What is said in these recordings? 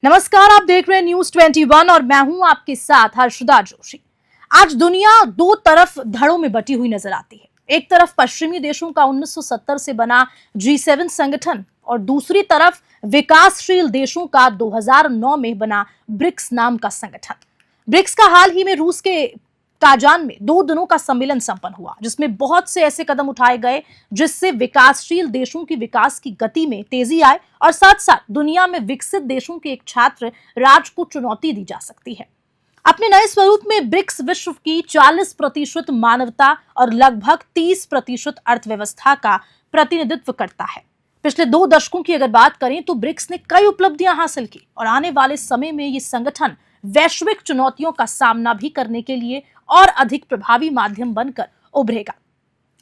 नमस्कार, आप देख रहे हैं न्यूज 21 और मैं हूं आपके साथ हर्षदा जोशी। आज दुनिया दो तरफ धड़ों में बटी हुई नजर आती है। एक तरफ पश्चिमी देशों का 1970 से बना G7 संगठन और दूसरी तरफ विकासशील देशों का 2009 में बना ब्रिक्स नाम का संगठन। ब्रिक्स का हाल ही में रूस के काजान में 2 दिनों का सम्मेलन संपन्न हुआ, जिसमें बहुत से ऐसे कदम उठाए गए जिससे विकासशील देशों की विकास की गति में तेजी आए और साथ साथ दुनिया में विकसित देशों के एक छात्र राज को चुनौती दी जा सकती है। अपने नए स्वरूप में ब्रिक्स विश्व की 40% मानवता और लगभग 30% अर्थव्यवस्था का प्रतिनिधित्व करता है। पिछले 2 दशकों की अगर बात करें तो ब्रिक्स ने कई उपलब्धियां हासिल की और आने वाले समय में ये संगठन वैश्विक चुनौतियों का सामना भी करने के लिए और अधिक प्रभावी माध्यम बनकर उभरेगा।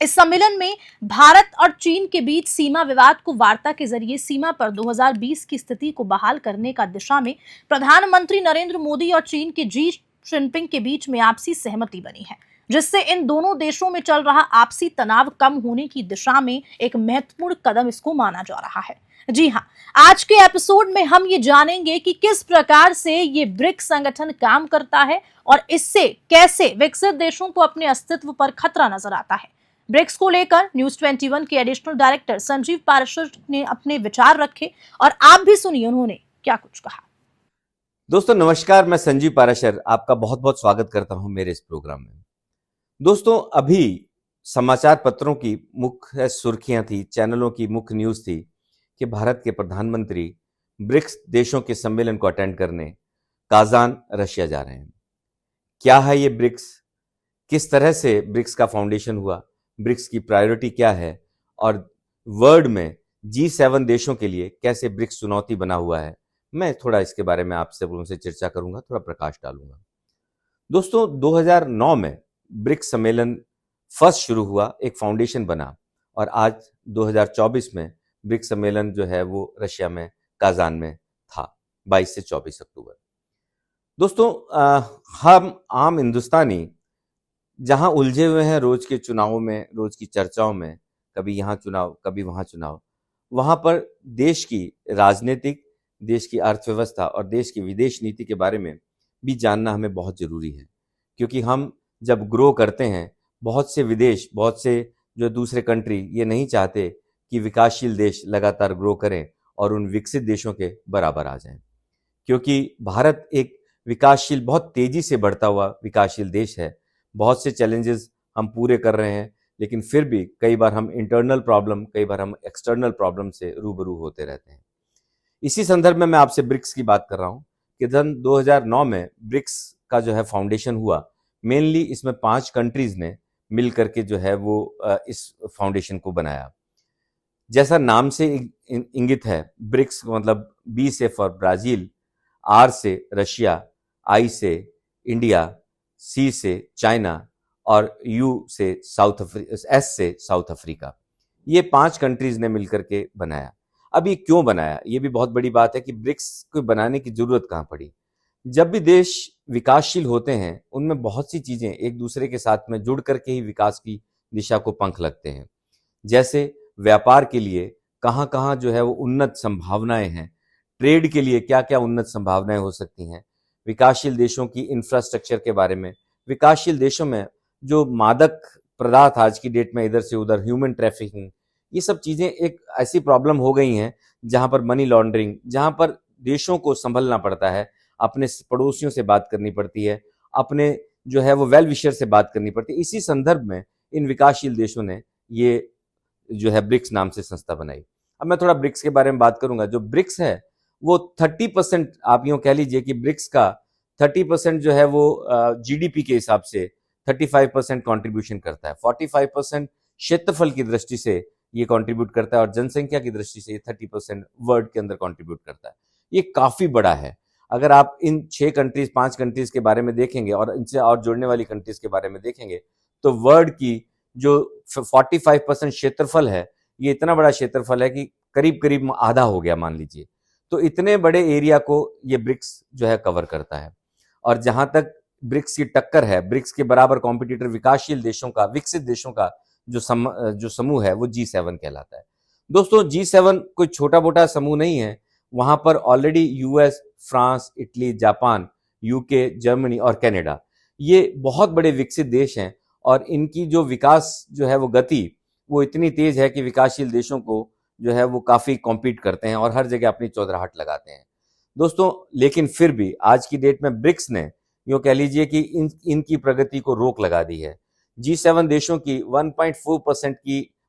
इस सम्मेलन में भारत और चीन के बीच सीमा विवाद को वार्ता के जरिए सीमा पर 2020 की स्थिति को बहाल करने का दिशा में प्रधानमंत्री नरेंद्र मोदी और चीन के जी जिनपिंग के बीच में आपसी सहमति बनी है, जिससे इन दोनों देशों में चल रहा आपसी तनाव कम होने की दिशा में एक महत्वपूर्ण कदम इसको माना जा रहा है। जी हाँ, आज के एपिसोड में हम ये जानेंगे कि किस प्रकार से ये ब्रिक्स संगठन काम करता है और इससे कैसे विकसित देशों को अपने अस्तित्व पर खतरा नजर आता है। ब्रिक्स को लेकर न्यूज 21 के एडिशनल डायरेक्टर संजीव पाराशर ने अपने विचार रखे और आप भी सुनिए उन्होंने क्या कुछ कहा। दोस्तों नमस्कार, मैं संजीव पाराशर आपका बहुत बहुत स्वागत करता हूं मेरे इस प्रोग्राम में। दोस्तों अभी समाचार पत्रों की मुख्य सुर्खियां थी, चैनलों की मुख्य न्यूज थी कि भारत के प्रधानमंत्री ब्रिक्स देशों के सम्मेलन को अटेंड करने काजान रशिया जा रहे हैं। क्या है ये ब्रिक्स, किस तरह से ब्रिक्स का फाउंडेशन हुआ, ब्रिक्स की प्रायोरिटी क्या है और वर्ल्ड में G7 देशों के लिए कैसे ब्रिक्स चुनौती बना हुआ है, मैं थोड़ा इसके बारे में आपसे उनसे चर्चा करूंगा, थोड़ा प्रकाश डालूंगा। दोस्तों 2009 में ब्रिक्स सम्मेलन फर्स्ट शुरू हुआ, एक फाउंडेशन बना और आज 2024 में ब्रिक्स सम्मेलन जो है वो रशिया में काजान में था 22 से 24 अक्टूबर। दोस्तों हम आम हिंदुस्तानी जहां उलझे हुए हैं रोज के चुनावों में, रोज की चर्चाओं में, कभी यहाँ चुनाव कभी वहां चुनाव, वहां पर देश की राजनीतिक, देश की अर्थव्यवस्था और देश की विदेश नीति के बारे में भी जानना हमें बहुत जरूरी है, क्योंकि हम जब ग्रो करते हैं, बहुत से विदेश, बहुत से जो दूसरे कंट्री ये नहीं चाहते कि विकासशील देश लगातार ग्रो करें और उन विकसित देशों के बराबर आ जाएं, क्योंकि भारत एक विकासशील, बहुत तेजी से बढ़ता हुआ विकासशील देश है। बहुत से चैलेंजेस हम पूरे कर रहे हैं, लेकिन फिर भी कई बार हम इंटरनल प्रॉब्लम, कई बार हम एक्सटर्नल प्रॉब्लम से रूबरू होते रहते हैं। इसी संदर्भ में मैं आपसे ब्रिक्स की बात कर रहा हूं कि 2009 में ब्रिक्स का जो है फाउंडेशन हुआ। मेनली इसमें 5 कंट्रीज ने मिल करके जो है वो इस फाउंडेशन को बनाया। जैसा नाम से इंगित है, ब्रिक्स मतलब B से फॉर ब्राजील, R से रशिया, I से इंडिया, C से चाइना और U से S से साउथ अफ्रीका। ये 5 कंट्रीज ने मिलकर के बनाया। अब ये क्यों बनाया, ये भी बहुत बड़ी बात है कि ब्रिक्स को बनाने की जरूरत कहां पड़ी। जब भी देश विकासशील होते हैं, उनमें बहुत सी चीजें एक दूसरे के साथ में जुड़ करके ही विकास की दिशा को पंख लगते हैं। जैसे व्यापार के लिए कहां कहां जो है वो उन्नत संभावनाएं हैं, ट्रेड के लिए क्या क्या उन्नत संभावनाएं हो सकती हैं, विकासशील देशों की इंफ्रास्ट्रक्चर के बारे में, विकासशील देशों में जो मादक पदार्थ आज की डेट में इधर से उधर, ह्यूमन ट्रैफिकिंग, ये सब चीजें एक ऐसी प्रॉब्लम हो गई हैं जहां पर मनी लॉन्ड्रिंग, जहां पर देशों को संभलना पड़ता है, अपने पड़ोसियों से बात करनी पड़ती है, अपने जो है वो वेल विशर से बात करनी पड़ती है। इसी संदर्भ में इन विकासशील देशों ने ये जो है ब्रिक्स नाम से संस्था बनाई। अब मैं थोड़ा ब्रिक्स के बारे में बात करूंगा। जो ब्रिक्स है वो 30%, आप यूं कह लीजिए कि ब्रिक्स का 30% जो है वो जीडीपी के हिसाब से 35% कंट्रीब्यूशन करता है। 45% क्षेत्रफल की दृष्टि से ये कंट्रीब्यूट करता है और जनसंख्या की दृष्टि से 30% वर्ल्ड के अंदर कंट्रीब्यूट करता है। ये काफी बड़ा है। अगर आप इन 5 कंट्रीज के बारे में देखेंगे और इनसे और जुड़ने वाली कंट्रीज के बारे में देखेंगे तो वर्ल्ड की जो 45% क्षेत्रफल है, ये इतना बड़ा क्षेत्रफल है कि करीब करीब आधा हो गया मान लीजिए। तो इतने बड़े एरिया को ये ब्रिक्स जो है कवर करता है। और जहां तक ब्रिक्स की टक्कर है, ब्रिक्स के बराबर कॉम्पिटिटर विकासशील देशों का, विकसित देशों का जो समूह है वो G7 कहलाता है। दोस्तों G7 कोई छोटा मोटा समूह नहीं है, वहां पर already US, France, Italy, Japan, UK, Germany और कनाडा, ये बहुत बड़े विकसित देश हैं और इनकी जो विकास जो है वो गति वो इतनी तेज है कि विकासशील देशों को जो है वो काफी कॉम्पीट करते हैं और हर जगह अपनी चौधराहट लगाते हैं दोस्तों। लेकिन फिर भी आज की डेट में ब्रिक्स ने यूं कह लीजिए कि इनकी प्रगति को रोक लगा दी है। G7 देशों की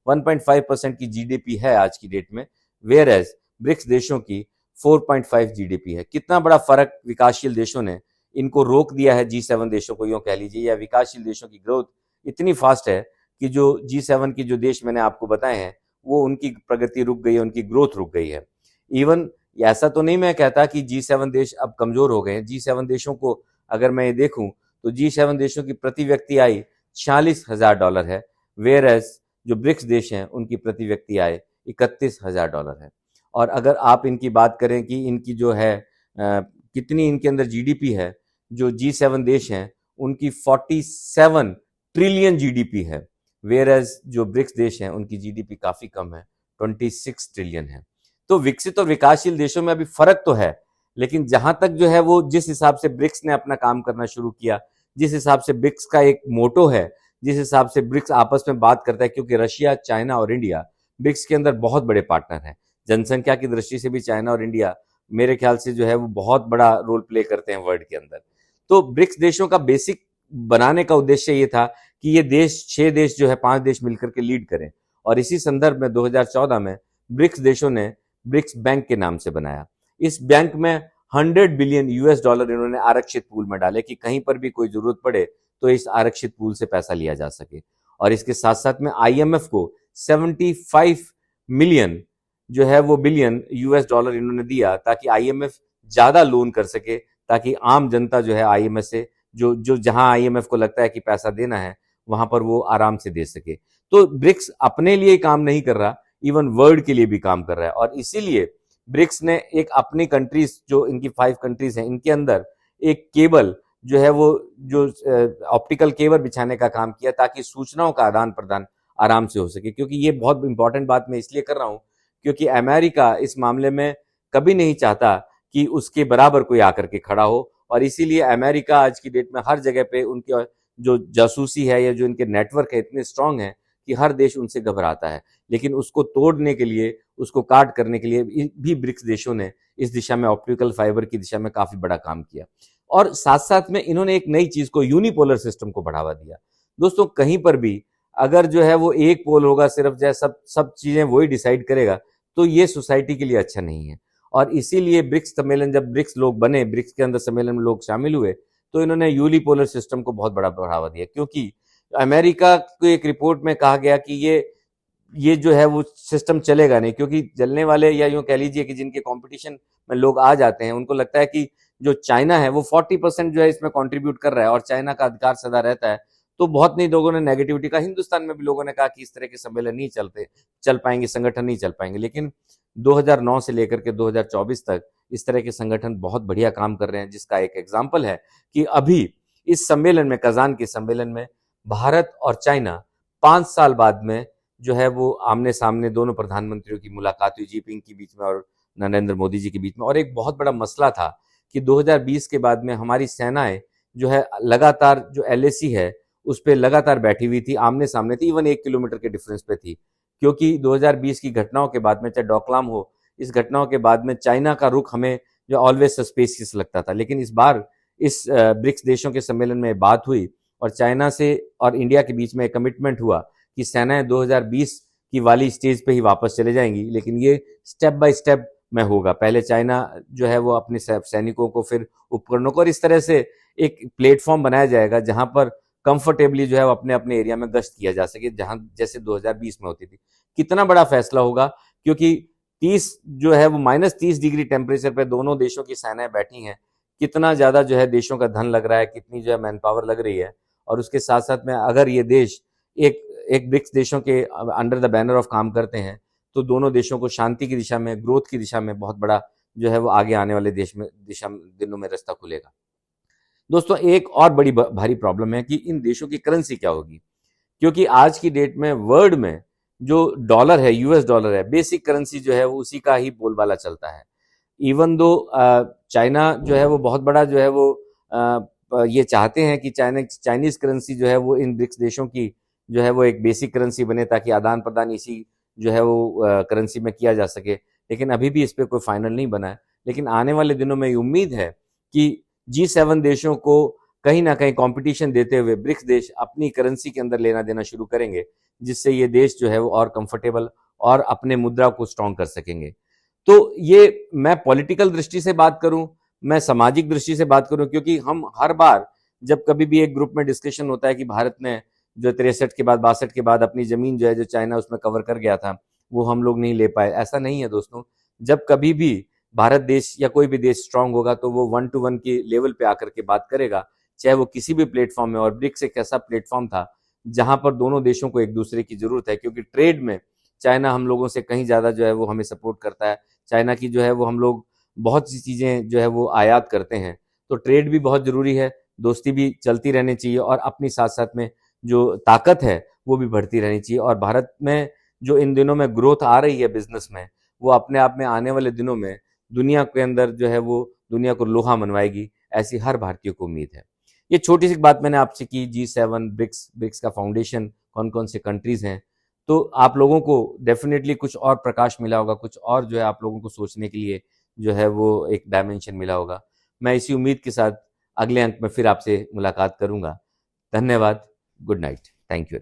1.5% की जीडीपी है आज की डेट में, वेयर एज ब्रिक्स देशों की 4.5 जीडीपी है। कितना बड़ा फर्क विकासशील देशों ने इनको रोक दिया है G7 देशों को यूं कह लीजिए, या विकासशील देशों की ग्रोथ इतनी फास्ट है कि जो G7 के जो देश मैंने आपको बताए हैं वो उनकी प्रगति रुक गई है, उनकी ग्रोथ रुक गई है। इवन ऐसा तो नहीं मैं कहता कि G7 देश अब कमजोर हो गए हैं। G7 देशों को अगर मैं ये देखूं तो G7 देशों की प्रति व्यक्ति आय $46,000 है, वेयर एज जो ब्रिक्स देश हैं उनकी प्रति व्यक्ति आय $31,000 है। और अगर आप इनकी बात करें कि इनकी जो है कितनी इनके अंदर जीडीपी है, जो G7 देश हैं उनकी 47 ट्रिलियन जीडीपी है, वेयर एज जो ब्रिक्स देश हैं उनकी जीडीपी काफी कम है, 26 ट्रिलियन है। तो विकसित और विकासशील देशों में अभी फर्क तो है, लेकिन जहां तक जो है वो जिस हिसाब से ब्रिक्स ने अपना काम करना शुरू किया, जिस हिसाब से ब्रिक्स का एक मोटो है, जिस हिसाब से ब्रिक्स आपस में बात करता है, क्योंकि रशिया, चाइना और इंडिया ब्रिक्स के अंदर बहुत बड़े पार्टनर हैं। जनसंख्या की दृष्टि से भी चाइना और इंडिया मेरे ख्याल से जो है वो बहुत बड़ा रोल प्ले करते हैं वर्ल्ड के अंदर। तो ब्रिक्स देशों का बेसिक बनाने का उद्देश्य ये था कि ये देश 6 देश जो है 5 देश मिलकर के लीड करें, और इसी संदर्भ में 2014 में ब्रिक्स देशों ने ब्रिक्स बैंक के नाम से बनाया। इस बैंक में $100 बिलियन इन्होंने आरक्षित पूल में डाले कि कहीं पर भी कोई जरूरत पड़े तो इस आरक्षित पूल से पैसा लिया जा सके। और इसके साथ साथ में आईएमएफ को 75 मिलियन जो है वो बिलियन $, इन्होंने दिया ताकि आईएमएफ ज्यादा लोन कर सके, ताकि आम जनता जो है आईएमएफ से जो जहां आईएमएफ को लगता है कि पैसा देना है वहां पर वो आराम से दे सके। तो ब्रिक्स अपने लिए काम नहीं कर रहा, इवन वर्ल्ड के लिए भी काम कर रहा है। और इसीलिए ब्रिक्स ने एक अपनी कंट्रीज, जो इनकी 5 कंट्रीज हैं, इनके अंदर एक केबल जो है वो जो ऑप्टिकल केबल बिछाने का काम किया ताकि सूचनाओं का आदान प्रदान आराम से हो सके। क्योंकि ये बहुत इंपॉर्टेंट बात मैं इसलिए कर रहा हूं क्योंकि अमेरिका इस मामले में कभी नहीं चाहता कि उसके बराबर कोई आकर के खड़ा हो, और इसीलिए अमेरिका आज की डेट में हर जगह पे उनकी जो जासूसी है या जो इनके नेटवर्क है इतने स्ट्रांग है कि हर देश उनसे घबराता है। लेकिन उसको तोड़ने के लिए, उसको काट करने के लिए भी ब्रिक्स देशों ने इस दिशा में, ऑप्टिकल फाइबर की दिशा में काफी बड़ा काम किया। और साथ साथ में इन्होंने एक नई चीज को, यूनिपोलर सिस्टम को बढ़ावा दिया। दोस्तों कहीं पर भी अगर जो है वो एक पोल होगा सिर्फ, जैसे सब चीजें वही डिसाइड करेगा, तो ये सोसाइटी के लिए अच्छा नहीं है। और इसीलिए ब्रिक्स सम्मेलन, जब ब्रिक्स लोग बने, ब्रिक्स के अंदर सम्मेलन में लोग शामिल हुए, तो इन्होंने यूनिपोलर सिस्टम को बहुत बड़ा बढ़ावा दिया। क्योंकि अमेरिका को एक रिपोर्ट में कहा गया कि ये जो है वो सिस्टम चलेगा नहीं, क्योंकि जलने वाले, या यूं कह लीजिए कि जिनके कंपटीशन में लोग आ जाते हैं, उनको लगता है कि जो चाइना है वो 40% जो है इसमें कंट्रीब्यूट कर रहा है और चाइना का अधिकार सदा रहता है। तो बहुत नहीं लोगों ने नेगेटिविटी का, हिंदुस्तान में भी लोगों ने कहा कि इस तरह के सम्मेलन नहीं चल पाएंगे, संगठन नहीं चल पाएंगे। लेकिन 2009 से लेकर के 2024 तक इस तरह के संगठन बहुत बढ़िया काम कर रहे हैं, जिसका एक एग्जाम्पल है कि अभी इस सम्मेलन में, कजान के सम्मेलन में, भारत और चाइना 5 साल बाद में जो है वो आमने सामने दोनों प्रधानमंत्रियों की मुलाकात हुई, जीपिंग के बीच में और नरेंद्र मोदी जी के बीच में। और एक बहुत बड़ा मसला था कि 2020 के बाद में हमारी सेनाएं जो है लगातार, जो एलएसी है उस पर लगातार बैठी हुई थी, आमने सामने थी, इवन 1 किलोमीटर के डिफरेंस पे थी। क्योंकि 2020 की घटनाओं के बाद में, चाहे डोकलाम हो, इस घटनाओं के बाद में चाइना का रुख हमें जो ऑलवेज सस्पिशियस लगता था। लेकिन इस बार इस ब्रिक्स देशों के सम्मेलन में बात हुई और चाइना से और इंडिया के बीच में एक कमिटमेंट हुआ कि सेनाएं 2020 की वाली स्टेज पे ही वापस चले जाएंगी, लेकिन ये स्टेप बाय स्टेप में होगा। पहले चाइना जो है वो अपने सैनिकों को, फिर उपकरणों को, और इस तरह से एक प्लेटफॉर्म बनाया जाएगा जहां पर कंफर्टेबली जो है वो अपने अपने एरिया में गश्त किया जा सके, जहां जैसे 2020 में होती थी। कितना बड़ा फैसला होगा, क्योंकि 30 जो है वो -30 डिग्री टेम्परेचर पे दोनों देशों की सेनाएं बैठी हैं। कितना ज्यादा जो है देशों का धन लग रहा है, कितनी जो है मैन पावर लग रही है। और उसके साथ साथ में अगर ये देश एक ब्रिक्स देशों के अंडर द बैनर ऑफ काम करते हैं, तो दोनों देशों को शांति की दिशा में, ग्रोथ की दिशा में बहुत बड़ा जो है वो आगे आने वाले दिनों में रास्ता खुलेगा। दोस्तों एक और बड़ी भारी प्रॉब्लम है कि इन देशों की करेंसी क्या होगी। क्योंकि आज की डेट में वर्ल्ड में जो डॉलर है, US डॉलर है, बेसिक करेंसी जो है वो उसी का ही बोलबाला चलता है। इवन दो चाइना जो है वो बहुत बड़ा जो है वो ये चाहते हैं कि चाइनीज करेंसी जो है वो इन ब्रिक्स देशों की जो है वो एक बेसिक करेंसी बने, ताकि आदान प्रदान इसी जो है वो करेंसी में किया जा सके। लेकिन अभी भी इस पे कोई फाइनल नहीं बना है। लेकिन आने वाले दिनों में ये उम्मीद है कि G7 देशों को कहीं ना कहीं कंपटीशन देते हुए ब्रिक्स देश अपनी करेंसी के अंदर लेना देना शुरू करेंगे, जिससे ये देश जो है वो और कंफर्टेबल और अपने मुद्रा को स्ट्रॉन्ग कर सकेंगे। तो ये मैं पॉलिटिकल दृष्टि से बात करूं, मैं सामाजिक दृष्टि से बात करूं, क्योंकि हम हर बार जब कभी भी एक ग्रुप में डिस्कशन होता है कि भारत ने जो 63 के बाद 62 के बाद अपनी जमीन जो है जो चाइना उसमें कवर कर गया था वो हम लोग नहीं ले पाए, ऐसा नहीं है दोस्तों। जब कभी भी भारत देश या कोई भी देश स्ट्रांग होगा तो वो 1 to 1 के लेवल पे आकर के बात करेगा, चाहे वो किसी भी प्लेटफॉर्म में। और ब्रिक्स एक ऐसा प्लेटफॉर्म था जहां पर दोनों देशों को एक दूसरे की जरूरत है, क्योंकि ट्रेड में चाइना हम लोगों से कहीं ज्यादा जो है वो हमें सपोर्ट करता है। चाइना की जो है वो हम लोग बहुत सी चीजें जो है वो आयात करते हैं, तो ट्रेड भी बहुत जरूरी है, दोस्ती भी चलती रहनी चाहिए और अपनी साथ साथ में जो ताकत है वो भी बढ़ती रहनी चाहिए। और भारत में जो इन दिनों में ग्रोथ आ रही है बिजनेस में, वो अपने आप में आने वाले दिनों में दुनिया के अंदर जो है वो दुनिया को लोहा मनवाएगी, ऐसी हर भारतीय को उम्मीद है। ये छोटी सी बात मैंने आपसे की, G7 ब्रिक्स का फाउंडेशन कौन कौन से कंट्रीज हैं, तो आप लोगों को डेफिनेटली कुछ और प्रकाश मिला होगा, कुछ और जो है आप लोगों को सोचने के लिए जो है वो एक डायमेंशन मिला होगा। मैं इसी उम्मीद के साथ अगले अंक में फिर आपसे मुलाकात करूंगा। धन्यवाद। Good night. Thank you.